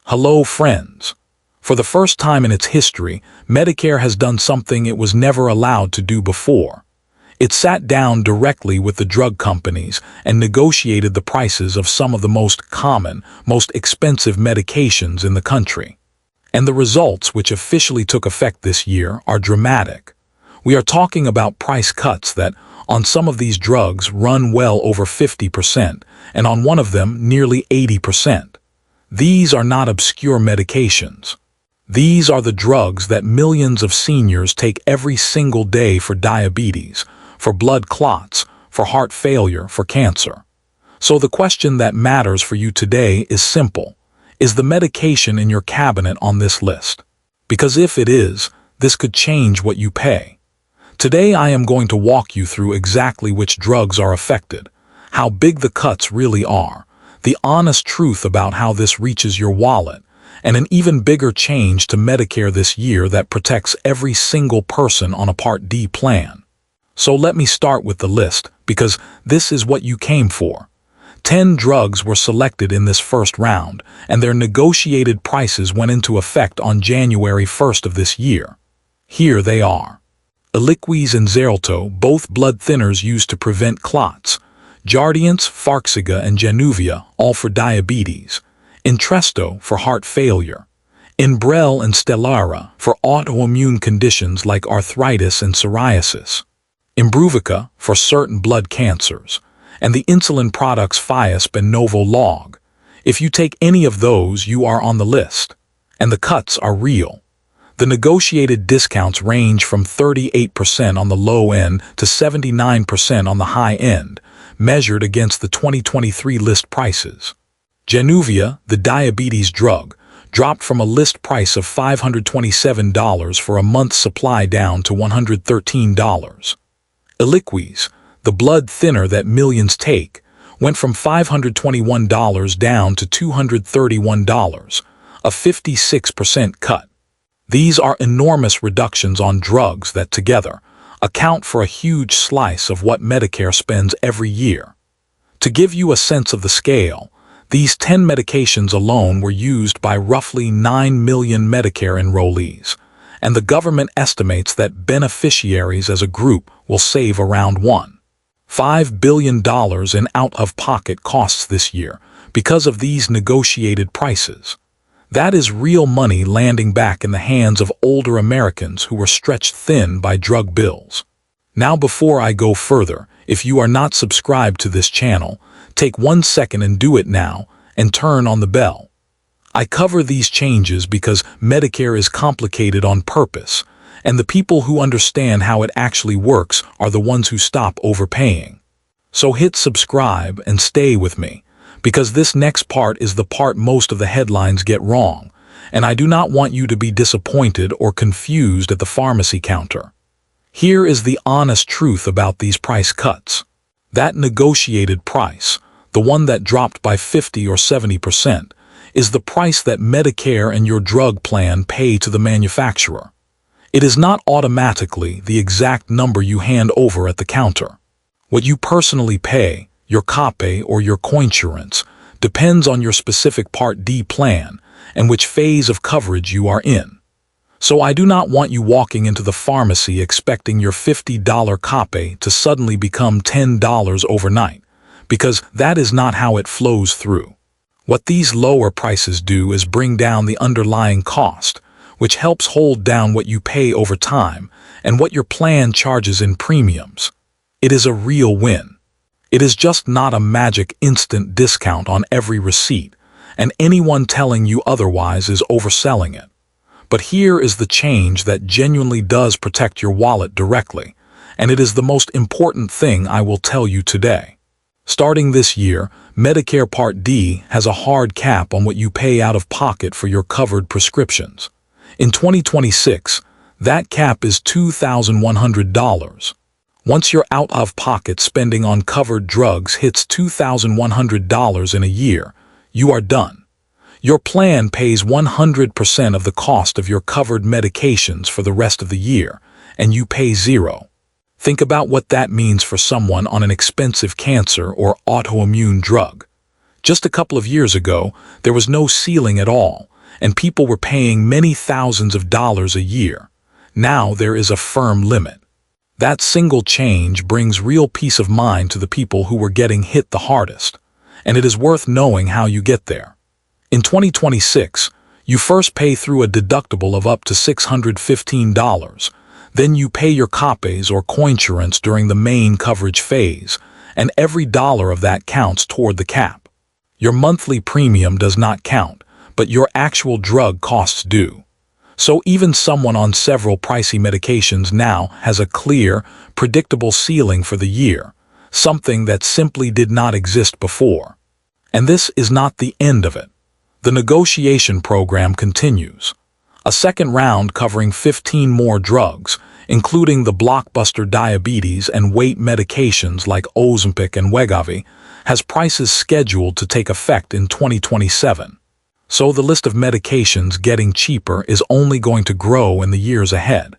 Hello, friends. For the first time in its history, Medicare has done something it was never allowed to do before. It sat down directly with the drug companies and negotiated the prices of some of the most common, most expensive medications in the country. And the results, which officially took effect this year, are dramatic. We are talking about price cuts that, on some of these drugs, run well over 50%, and on one of them, nearly 80%. These are not obscure medications. These are the drugs that millions of seniors take every single day for diabetes, for blood clots, for heart failure, for cancer. So the question that matters for you today is simple. Is the medication in your cabinet on this list? Because if it is, this could change what you pay. Today I am going to walk you through exactly which drugs are affected, how big the cuts really are, the honest truth about how this reaches your wallet, and an even bigger change to Medicare this year that protects every single person on a Part D plan. So let me start with the list, because this is what you came for. 10 drugs were selected in this first round, and their negotiated prices went into effect on January 1st of this year. Here they are. Eliquis and Xarelto, both blood thinners used to prevent clots. Jardiance, Farxiga, and Januvia, all for diabetes. Entresto for heart failure. Enbrel and Stelara for autoimmune conditions like arthritis and psoriasis. Imbruvica for certain blood cancers. And the insulin products Fiasp and Novolog. If you take any of those, you are on the list. And the cuts are real. The negotiated discounts range from 38% on the low end to 79% on the high end, measured against the 2023 list prices. Januvia, the diabetes drug, dropped from a list price of $527 for a month's supply down to $113. Eliquis, the blood thinner that millions take, went from $521 down to $231, a 56% cut. These are enormous reductions on drugs that together account for a huge slice of what Medicare spends every year. To give you a sense of the scale, these 10 medications alone were used by roughly 9 million Medicare enrollees, and the government estimates that beneficiaries as a group will save around $1.5 billion in out-of-pocket costs this year because of these negotiated prices. That is real money landing back in the hands of older Americans who were stretched thin by drug bills. Now, before I go further, if you are not subscribed to this channel, take 1 second and do it now, and turn on the bell. I cover these changes because Medicare is complicated on purpose, and the people who understand how it actually works are the ones who stop overpaying. So hit subscribe and stay with me, because this next part is the part most of the headlines get wrong, and I do not want you to be disappointed or confused at the pharmacy counter. Here is the honest truth about these price cuts. That negotiated price, the one that dropped by 50 or 70%, is the price that Medicare and your drug plan pay to the manufacturer. It is not automatically the exact number you hand over at the counter. What you personally pay, your copay or your coinsurance, depends on your specific Part D plan and which phase of coverage you are in. So I do not want you walking into the pharmacy expecting your $50 copay to suddenly become $10 overnight, because that is not how it flows through. What these lower prices do is bring down the underlying cost, which helps hold down what you pay over time and what your plan charges in premiums. It is a real win. It is just not a magic instant discount on every receipt, and anyone telling you otherwise is overselling it. But here is the change that genuinely does protect your wallet directly, and it is the most important thing I will tell you today. Starting this year, Medicare Part D has a hard cap on what you pay out of pocket for your covered prescriptions. In 2026, that cap is $2,100. Once your out-of-pocket spending on covered drugs hits $2,100 in a year, you are done. Your plan pays 100% of the cost of your covered medications for the rest of the year, and you pay zero. Think about what that means for someone on an expensive cancer or autoimmune drug. Just a couple of years ago, there was no ceiling at all, and people were paying many thousands of dollars a year. Now there is a firm limit. That single change brings real peace of mind to the people who were getting hit the hardest, and it is worth knowing how you get there. In 2026, you first pay through a deductible of up to $615. Then you pay your copays or coinsurance during the main coverage phase, and every dollar of that counts toward the cap. Your monthly premium does not count, but your actual drug costs do. So even someone on several pricey medications now has a clear, predictable ceiling for the year, something that simply did not exist before. And this is not the end of it. The negotiation program continues. A second round covering 15 more drugs, including the blockbuster diabetes and weight medications like Ozempic and Wegovy, has prices scheduled to take effect in 2027. So the list of medications getting cheaper is only going to grow in the years ahead.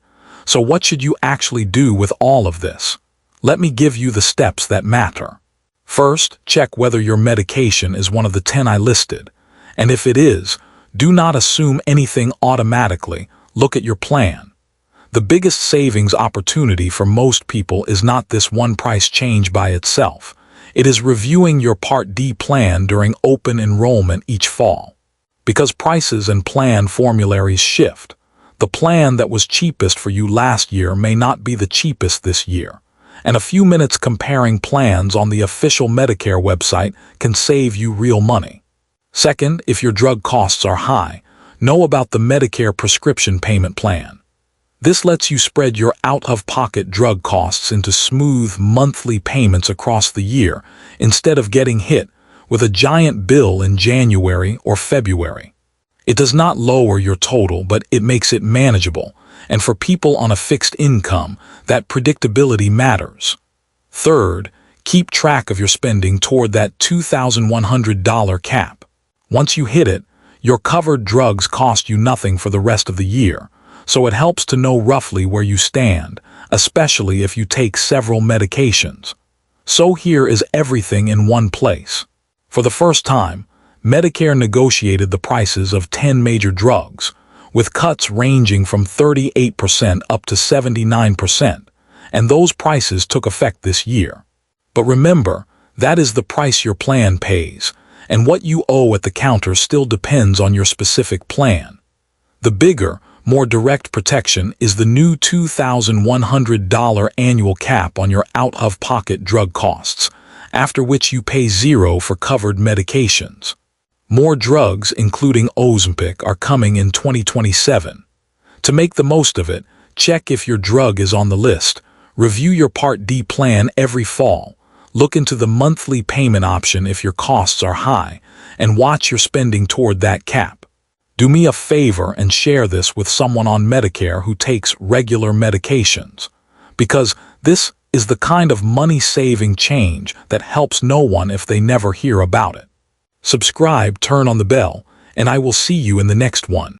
So what should you actually do with all of this? Let me give you the steps that matter. First, check whether your medication is one of the 10 I listed. And if it is, do not assume anything automatically. Look at your plan. The biggest savings opportunity for most people is not this one price change by itself. It is reviewing your Part D plan during open enrollment each fall. Because prices and plan formularies shift, the plan that was cheapest for you last year may not be the cheapest this year, and a few minutes comparing plans on the official Medicare website can save you real money. Second, if your drug costs are high, know about the Medicare prescription payment plan. This lets you spread your out-of-pocket drug costs into smooth monthly payments across the year instead of getting hit with a giant bill in January or February. It does not lower your total, but it makes it manageable, and for people on a fixed income, that predictability matters. Third, keep track of your spending toward that $2,100 cap. Once you hit it, your covered drugs cost you nothing for the rest of the year, so it helps to know roughly where you stand, especially if you take several medications. So here is everything in one place. For the first time, Medicare negotiated the prices of 10 major drugs, with cuts ranging from 38% up to 79%, and those prices took effect this year. But remember, that is the price your plan pays, and what you owe at the counter still depends on your specific plan. The bigger, more direct protection is the new $2,100 annual cap on your out-of-pocket drug costs, after which you pay zero for covered medications. More drugs, including Ozempic, are coming in 2027. To make the most of it, check if your drug is on the list, review your Part D plan every fall, look into the monthly payment option if your costs are high, and watch your spending toward that cap. Do me a favor and share this with someone on Medicare who takes regular medications, because this is the kind of money-saving change that helps no one if they never hear about it. Subscribe, turn on the bell, and I will see you in the next one.